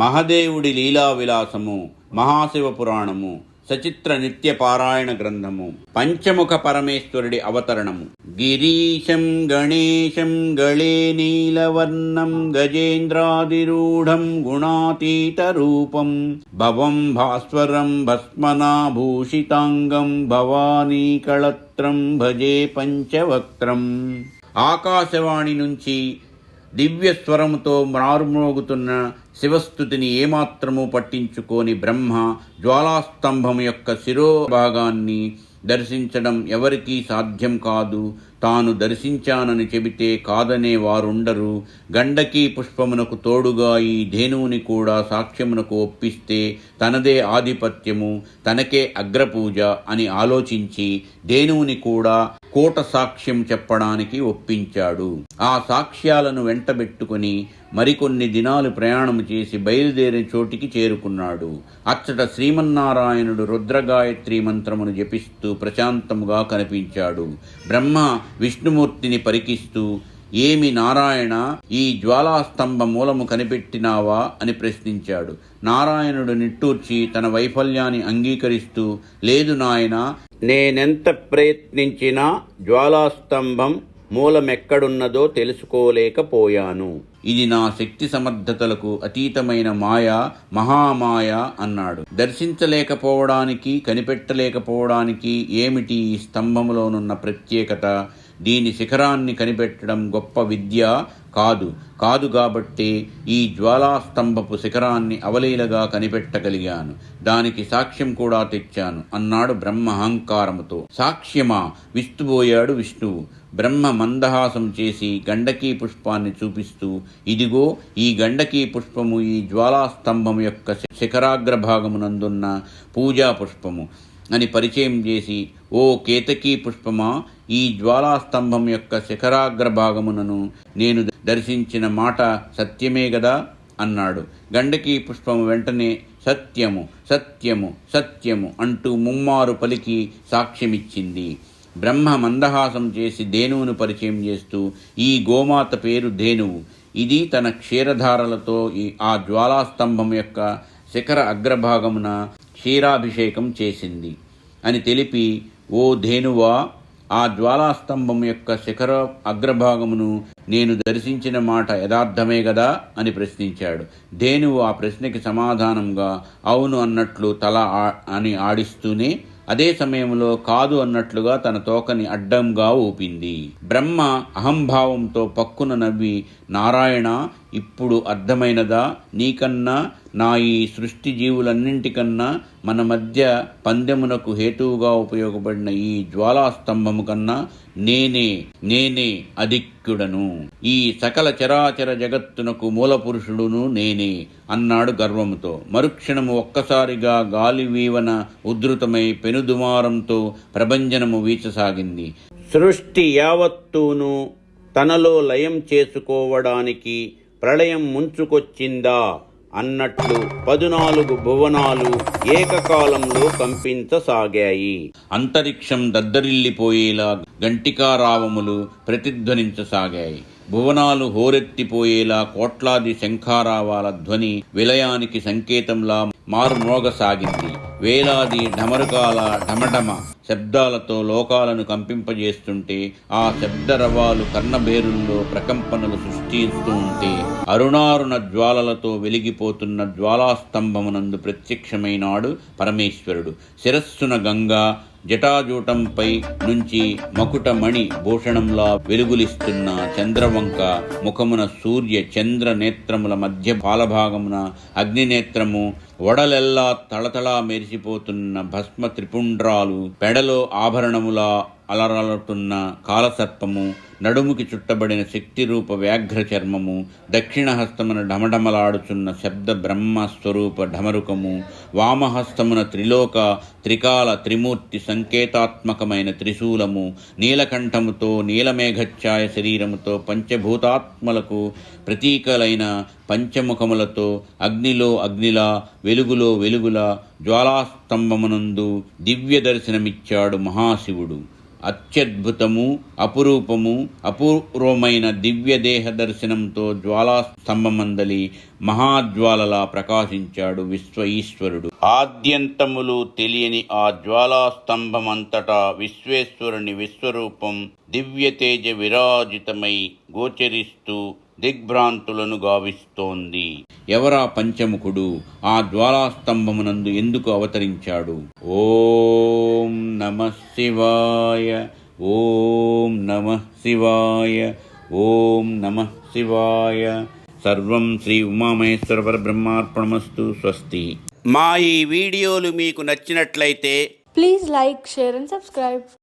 మహదేవుడి లీలా విలాసము, మహాశివ పురాణము, సచిత్ర నిత్య పారాయణ గ్రంథము, పంచముఖ పరమేశ్వరుడి అవతరణము. గిరీశం గణేశం గళే నీలవర్ణం గజేంద్రాదిరూఢం గుణాతీత రూపం భవం భాస్వరం భస్మనాభూషితాంగం భవానీ కళత్రం భజే పంచవక్త్రం. ఆకాశవాణి నుంచి దివ్యస్వరముతో మారుమోగుతున్న శివస్థుతిని ఏమాత్రము పట్టించుకోని బ్రహ్మ జ్వాలాస్తంభం యొక్క శిరోభాగాన్ని దర్శించడం ఎవరికీ సాధ్యం కాదు. తాను దర్శించానని చెబితే కాదనే వారుండరు. గండకీ పుష్పమునకు తోడుగా ఈ ధేనువుని కూడా సాక్ష్యమునకు ఒప్పిస్తే తనదే ఆధిపత్యము, తనకే అగ్రపూజ అని ఆలోచించి ధేనువుని కూడా కోట సాక్ష్యం చెప్పడానికి ఒప్పించాడు. ఆ సాక్ష్యాలను వెంటబెట్టుకుని మరికొన్ని దినాలు ప్రయాణం చేసి బయలుదేరే చోటికి చేరుకున్నాడు. అచ్చట శ్రీమన్నారాయణుడు రుద్రగాయత్రి మంత్రమును జపిస్తూ ప్రశాంతముగా కనిపించాడు. బ్రహ్మ విష్ణుమూర్తిని పరికిస్తూ, ఏమి నారాయణ, ఈ జ్వాలాస్తంభ మూలము కనిపెట్టినావా అని ప్రశ్నించాడు. నారాయణుడు నిట్టూర్చి తన వైఫల్యాన్ని అంగీకరిస్తూ, లేదు నాయనా, నేనెంత ప్రయత్నించినా జ్వాలాస్తంభం మూలమెక్కడున్నదో తెలుసుకోలేకపోయాను. ఇది నా శక్తి సమర్థతలకు అతీతమైన మాయ, మహామాయ అన్నాడు. దర్శించలేకపోవడానికి, కనిపెట్టలేకపోవడానికి ఏమిటి ఈ స్తంభములోనున్న ప్రత్యేకత? దీని శిఖరాన్ని కనిపెట్టడం గొప్ప విద్య కాదు కాబట్టి ఈ జ్వాలాస్తంభపు శిఖరాన్ని అవలీలగా కనిపెట్టగలిగాను. దానికి సాక్ష్యం కూడా తెచ్చాను అన్నాడు బ్రహ్మ అహంకారముతో. సాక్ష్యమా? విస్తుబోయాడు విష్ణువు. బ్రహ్మ మందహాసం చేసి గండకీ పుష్పాన్ని చూపిస్తూ, ఇదిగో ఈ గండకీ పుష్పము ఈ జ్వాలాస్తంభం యొక్క శిఖరాగ్రభాగమునందున్న పూజా పుష్పము అని పరిచయం చేసి, ఓ కేతకీ పుష్పమా, ఈ జ్వాలాస్తంభం యొక్క శిఖరాగ్రభాగమునను నేను దర్శించిన మాట సత్యమే గదా అన్నాడు. గండకీ పుష్పము వెంటనే సత్యము సత్యము సత్యము అంటూ ముమ్మారు పలికి సాక్ష్యమిచ్చింది. బ్రహ్మ మందహాసం చేసి ధేనువును పరిచయం చేస్తూ, ఈ గోమాత పేరు ధేనువు. ఇది తన క్షీరధారలతో ఆ జ్వాలాస్తంభం యొక్క శిఖర అగ్రభాగమున క్షీరాభిషేకం చేసింది అని తెలిపి, ఓ ధేనువా, ఆ జ్వాలాస్తంభం యొక్క శిఖర అగ్రభాగమును నేను దర్శించిన మాట యథార్థమే గదా అని ప్రశ్నించాడు. ధేనువు ఆ ప్రశ్నకి సమాధానంగా అవును అన్నట్లు తల అని ఆడిస్తూనే అదే సమయంలో కాదు అన్నట్లుగా తన తోకని అడ్డంగా ఊపింది. బ్రహ్మ అహంభావంతో పక్కున నవ్వి, నారాయణ, ఇప్పుడు అర్థమైనదా? నీకన్నా, నా ఈ సృష్టి జీవులన్నింటికన్నా మన మధ్య పందెమునకు హేతువుగా ఉపయోగపడిన ఈ జ్వాలాస్తంభము కన్నా నేనే అధిక్యుడను. ఈ సకల చరాచర జగత్తునకు మూలపురుషుడును నేనే అన్నాడు గర్వముతో. మరుక్షణము ఒక్కసారిగా గాలి వీవన ఉద్ధృతమై పెనుదుమారంతో ప్రభంజనము వీచసాగింది. సృష్టి యావత్తూను తనలో లయం చేసుకోవడానికి ప్రళయం ముంచుకొచ్చిందా అన్నట్లు 14 భువనాలు ఏకకాలంలో కంపించసాగాయి. అంతరిక్షం దద్దరిల్లిపోయేలా గంటికారావములు ప్రతిధ్వనించసాగాయి. భువనాలు హోరెత్తిపోయేలా కోట్లాది శంఖారావాల ధ్వని విలయానికి సంకేతంలా మారుమోగసాగింది. వేలాది ఢమరుకాల ఢమఢమ శబ్దాలతో లోకాలను కంపింపజేస్తుంటే ఆ శబ్దరవాలు కర్ణభేరుల్లో ప్రకంపనలు సృష్టిస్తూ ఉంటే అరుణారుణ జ్వాలలతో వెలిగిపోతున్న జ్వాలాస్తంభమునందు ప్రత్యక్షమైనాడు పరమేశ్వరుడు. శిరస్సున గంగా, జటాజూటంపై నుంచి మకుటమణి భూషణంలా వెలుగులిస్తున్న చంద్రవంక, ముఖమున సూర్య చంద్ర నేత్రముల మధ్య పాలభాగమున అగ్నినేత్రము, వడలెల్లా తళతళా మెరిసిపోతున్న భస్మ త్రిపుండ్రాలు, పెడలో ఆభరణములా అలరలుతున్న కాలసర్పము, నడుముకి చుట్టబడిన శక్తిరూప వ్యాఘ్ర చర్మము, దక్షిణహస్తమున ఢమఢమలాడుచున్న శబ్ద బ్రహ్మస్వరూప ఢమరుకము, వామహస్తమున త్రికాల త్రిమూర్తి సంకేతాత్మకమైన త్రిశూలము, నీలకంఠముతో నీలమేఘఛాయ శరీరముతో పంచభూతాత్మలకు ప్రతీకలైన పంచముఖములతో అగ్నిలా వెలుగులా జ్వాలాస్తంభమునందు దివ్య దర్శనమిచ్చాడు మహాశివుడు. అత్యద్భుతము, అపురూపము, అపూర్వమైన దివ్య దేహ దర్శనంతో జ్వాలాస్తంభమందలి మహాజ్వాలలా ప్రకాశించాడు విశ్వ ఈశ్వరుడు. ఆద్యంతములు తెలియని ఆ జ్వాలాస్తంభమంతటా విశ్వేశ్వరుని విశ్వరూపం దివ్య తేజ విరాజితమై గోచరిస్తూ దిగ్భ్రాంతులను గావిస్తోంది. ఎవరా పంచముఖుడు? ఆ జ్వాలాస్తంభమునందు ఎందుకు అవతరించాడు? ఓం నమః శివాయ, ఓం నమః శివాయ, ఓం నమః శివాయ. సర్వం శ్రీ ఉమామహేశ్వర పరబ్రహ్మార్పణమస్తు. స్వస్తి. మా ఈ వీడియోలు మీకు నచ్చినట్లయితే please like, share and subscribe.